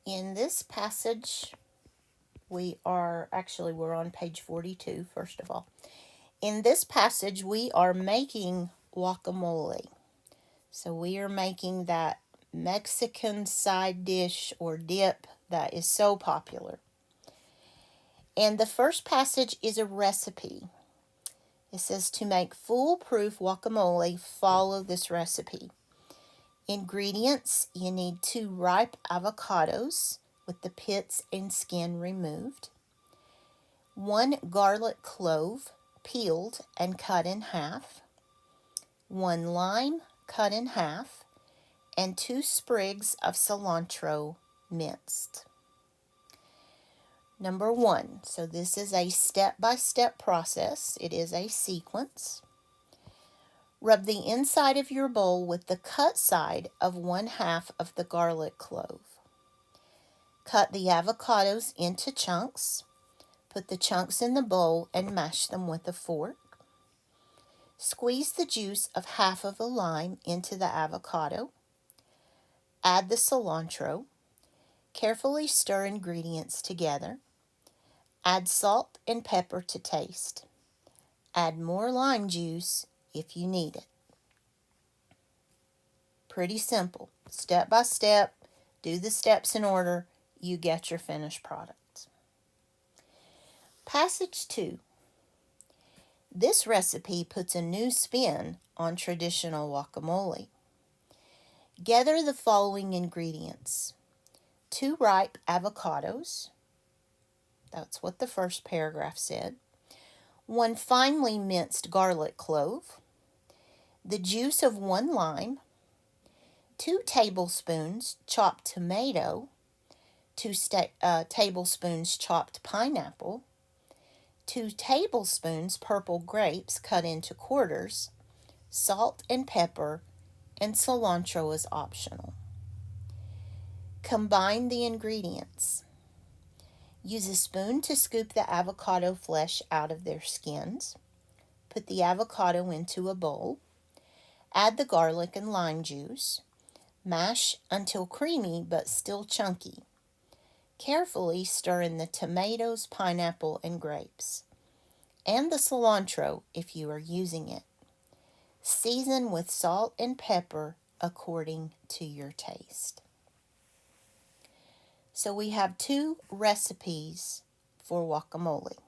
In this passage, we're on page 42, first of all. In this passage, we are making guacamole. So we are making that Mexican side dish or dip that is so popular. And the first passage is a recipe. It says to make foolproof guacamole, follow this recipe. Ingredients: you need 2 ripe avocados with the pits and skin removed, 1 garlic clove peeled and cut in half, 1 lime cut in half, and 2 sprigs of cilantro minced. Number 1, so this is a step-by-step process. It is a sequence. Rub the inside of your bowl with the cut side of 1/2 of the garlic clove. Cut the avocados into chunks. Put the chunks in the bowl and mash them with a fork. Squeeze the juice of 1/2 of a lime into the avocado. Add the cilantro. Carefully stir ingredients together. Add salt and pepper to taste. Add more lime juice if you need it. Pretty simple. Step by step, do the steps in order, you get your finished product. Passage 2. This recipe puts a new spin on traditional guacamole. Gather the following ingredients: 2 ripe avocados. That's what the first paragraph said. 1 finely minced garlic clove. The juice of 1 lime. 2 tablespoons chopped tomato. 2 tablespoons chopped pineapple. 2 tablespoons purple grapes cut into quarters. Salt and pepper, and cilantro is optional. Combine the ingredients. Use a spoon to scoop the avocado flesh out of their skins. Put the avocado into a bowl. Add the garlic and lime juice. Mash until creamy but still chunky. Carefully stir in the tomatoes, pineapple, and grapes, and the cilantro if you are using it. Season with salt and pepper according to your taste. So we have 2 recipes for guacamole.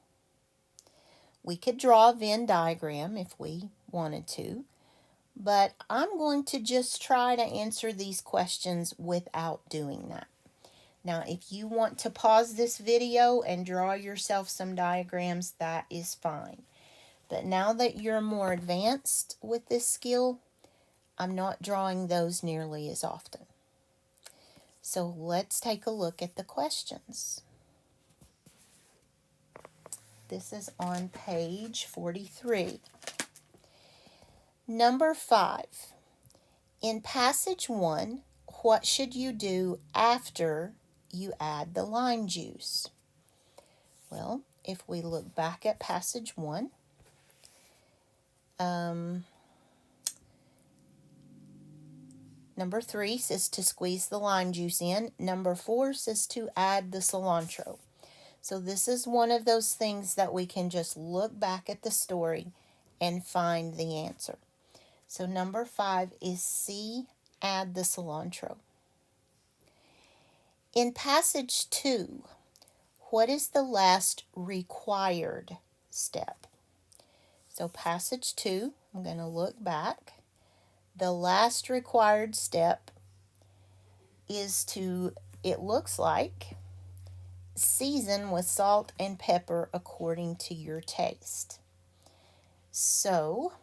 We could draw a Venn diagram if we wanted to, but I'm going to just try to answer these questions without doing that. Now, if you want to pause this video and draw yourself some diagrams, that is fine. But now that you're more advanced with this skill, I'm not drawing those nearly as often. So let's take a look at the questions. This is on page 43. Number 5. In passage 1, what should you do after you add the lime juice? Well, if we look back at passage 1, number 3 says to squeeze the lime juice in. Number 4 says to add the cilantro. So this is one of those things that we can just look back at the story and find the answer. So number 5 is C, add the cilantro. In passage 2, what is the last required step? So passage 2, I'm going to look back. The last required step is to, it looks like, season with salt and pepper according to your taste. So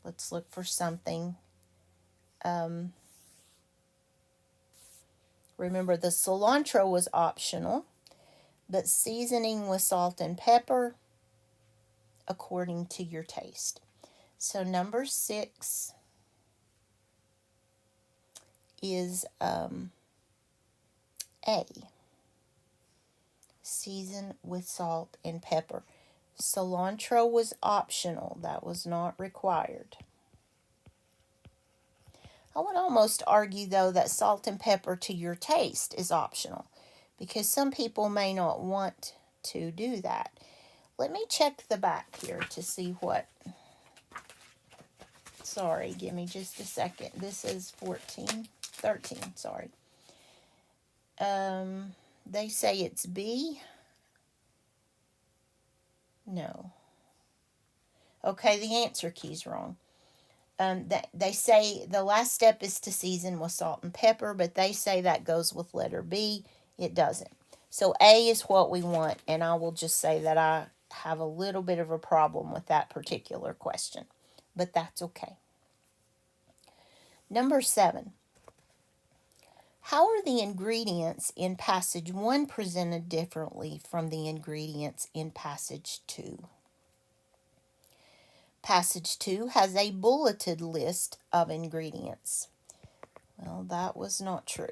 let's look for something. Remember, the cilantro was optional, but seasoning with salt and pepper according to your taste. So number 6 is A. Season with salt and pepper. Cilantro was optional. That was not required. I would almost argue, though, that salt and pepper to your taste is optional because some people may not want to do that. Let me check the back here to see what. Sorry, give me just a second. This is 13, sorry. They say it's B. No. Okay, the answer key's wrong. They say the last step is to season with salt and pepper, but they say that goes with letter B. It doesn't. So A is what we want, and I will just say that I have a little bit of a problem with that particular question, but that's okay. Number 7. How are the ingredients in passage 1 presented differently from the ingredients in passage 2? Passage 2 has a bulleted list of ingredients. Well, that was not true.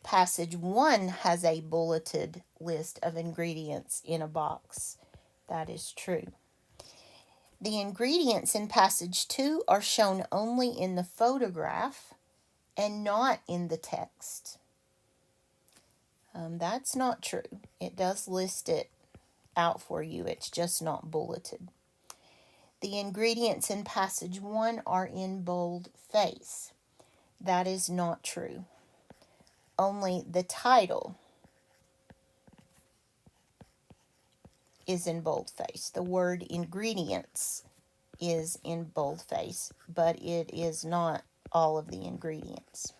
Passage 1 has a bulleted list of ingredients in a box. That is true. The ingredients in passage 2 are shown only in the photograph and not in the text. That's not true. It does list it out for you. It's just not bulleted. The ingredients in passage 1 are in boldface. That is not true. Only the title is in boldface. The word ingredients is in boldface, but it is not all of the ingredients.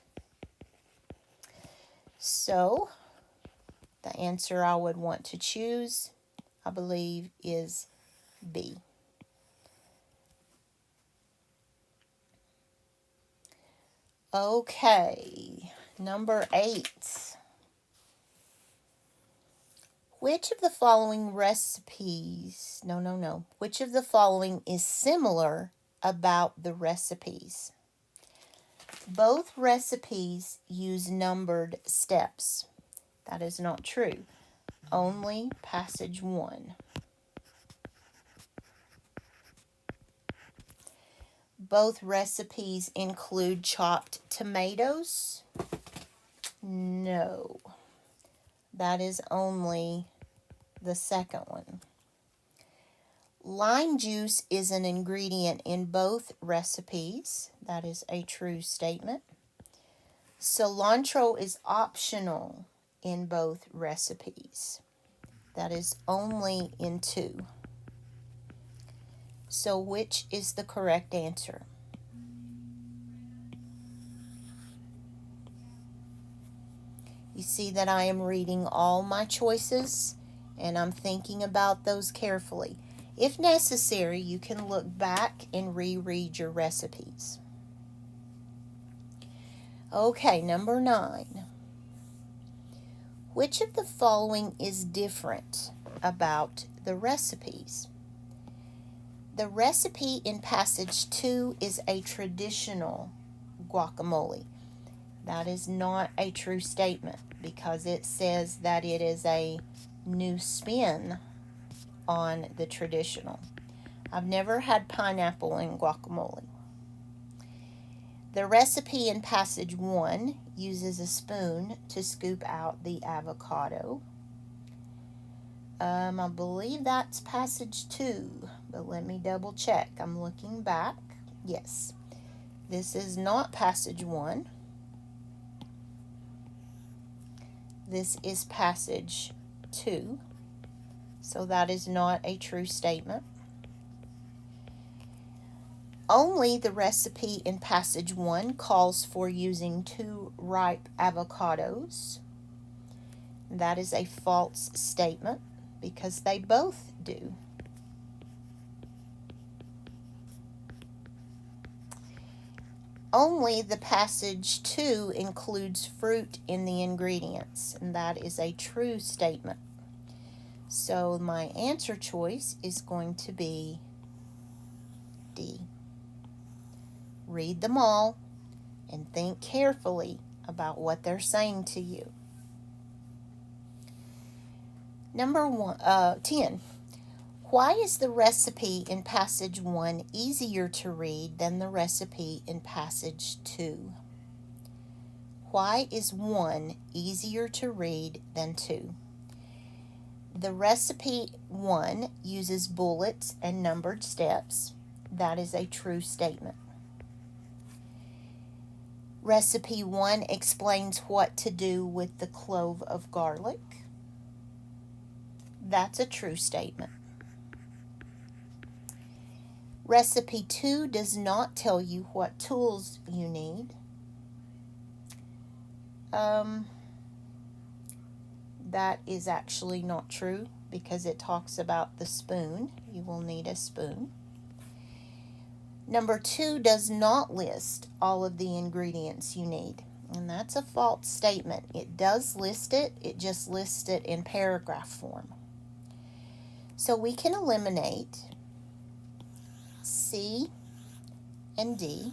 So, the answer I would want to choose, I believe, is B. Okay, number 8. Which of the following recipes, which of the following is similar about the recipes? Both recipes use numbered steps. That is not true. Only passage 1. Both recipes include chopped tomatoes. No. That is only the second one. Lime juice is an ingredient in both recipes. That is a true statement. Cilantro is optional in both recipes. That is only in 2. So which is the correct answer? You see that I am reading all my choices and I'm thinking about those carefully. If necessary, you can look back and reread your recipes. Okay, number 9. Which of the following is different about the recipes? The recipe in passage 2 is a traditional guacamole. That is not a true statement because it says that it is a new spin on the traditional. I've never had pineapple in guacamole. The recipe in passage 1 uses a spoon to scoop out the avocado. I believe that's passage 2, but let me double check. I'm looking back. Yes, this is not passage 1. This is passage 2, so that is not a true statement. Only the recipe in passage 1 calls for using 2 ripe avocados. That is a false statement because they both do. Only the passage 2 includes fruit in the ingredients, and that is a true statement. So my answer choice is going to be D. Read them all and think carefully about what they're saying to you. Number 10. Why is the recipe in passage 1 easier to read than the recipe in passage 2? Why is 1 easier to read than 2? The recipe 1 uses bullets and numbered steps. That is a true statement. Recipe 1 explains what to do with the clove of garlic. That's a true statement. Recipe 2 does not tell you what tools you need. That is actually not true because it talks about the spoon. You will need a spoon. Number 2 does not list all of the ingredients you need, and that's a false statement. It does list it, it just lists it in paragraph form. So we can eliminate C and D.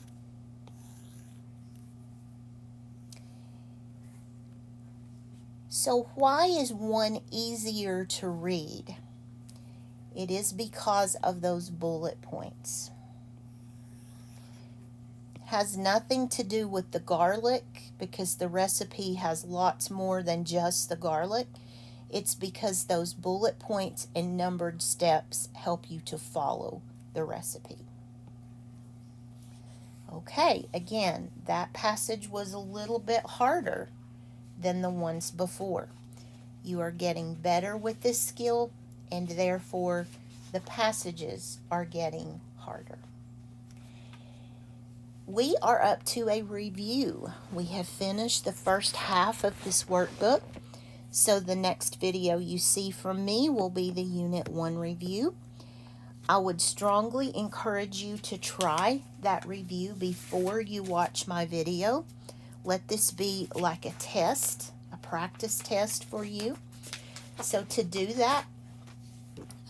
So why is 1 easier to read? It is because of those bullet points. Has nothing to do with the garlic because the recipe has lots more than just the garlic. It's because those bullet points and numbered steps help you to follow the recipe. Okay, again, that passage was a little bit harder than the ones before. You are getting better with this skill, and therefore the passages are getting harder. We are up to a review. We have finished the first half of this workbook, so the next video you see from me will be the Unit 1 review. I would strongly encourage you to try that review before you watch my video. Let this be like a test, a practice test for you. So to do that,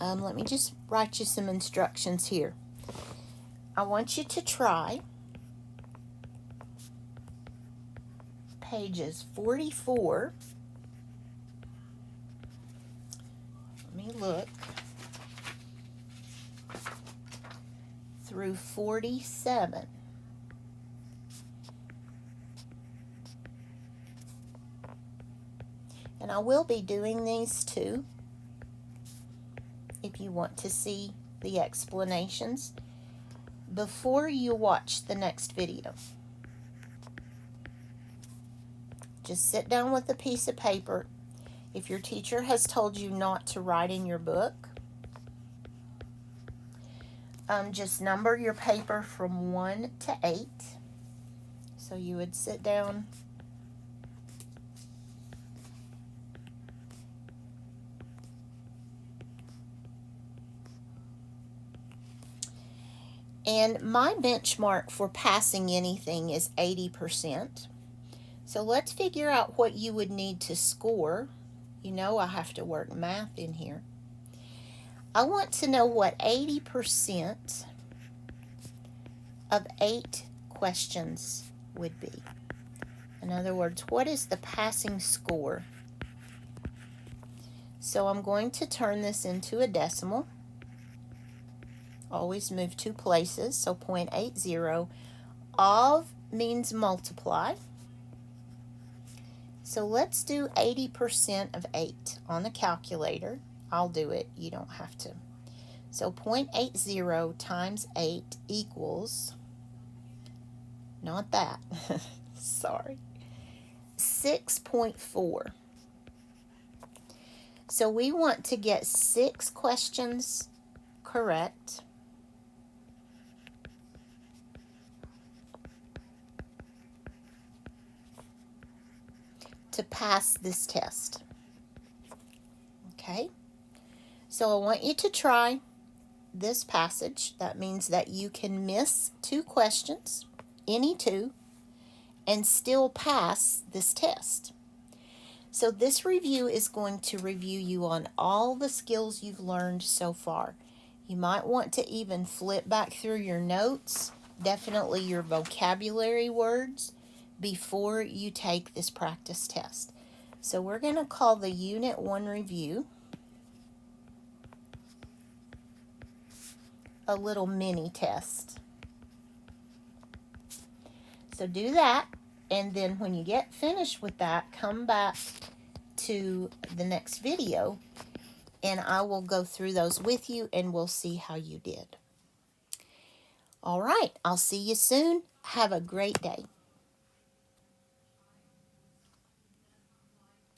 let me just write you some instructions here. I want you to try pages 44. Let me look. Through 47. And I will be doing these too if you want to see the explanations before you watch the next video. Just sit down with a piece of paper. If your teacher has told you not to write in your book, just number your paper from 1 to 8. So you would sit down and my benchmark for passing anything is 80%. So let's figure out what you would need to score. You know I have to work math in here. I want to know what 80% of 8 questions would be. In other words, what is the passing score? So I'm going to turn this into a decimal. Always move 2 places, so 0.80. Of means multiply. So let's do 80% of 8 on the calculator. I'll do it, you don't have to. So 0.80 times 8 equals, not that, sorry, 6.4. So we want to get 6 questions correct. To pass this test. Okay? So I want you to try this passage. That means that you can miss 2 questions, any 2, and still pass this test. So this review is going to review you on all the skills you've learned so far. You might want to even flip back through your notes, definitely your vocabulary words, before you take this practice test. So we're going to call the Unit 1 review. a little mini test. So do that, and then when you get finished with that, come back to the next video and I will go through those with you and we'll see how you did. All right, I'll see you soon. Have a great day.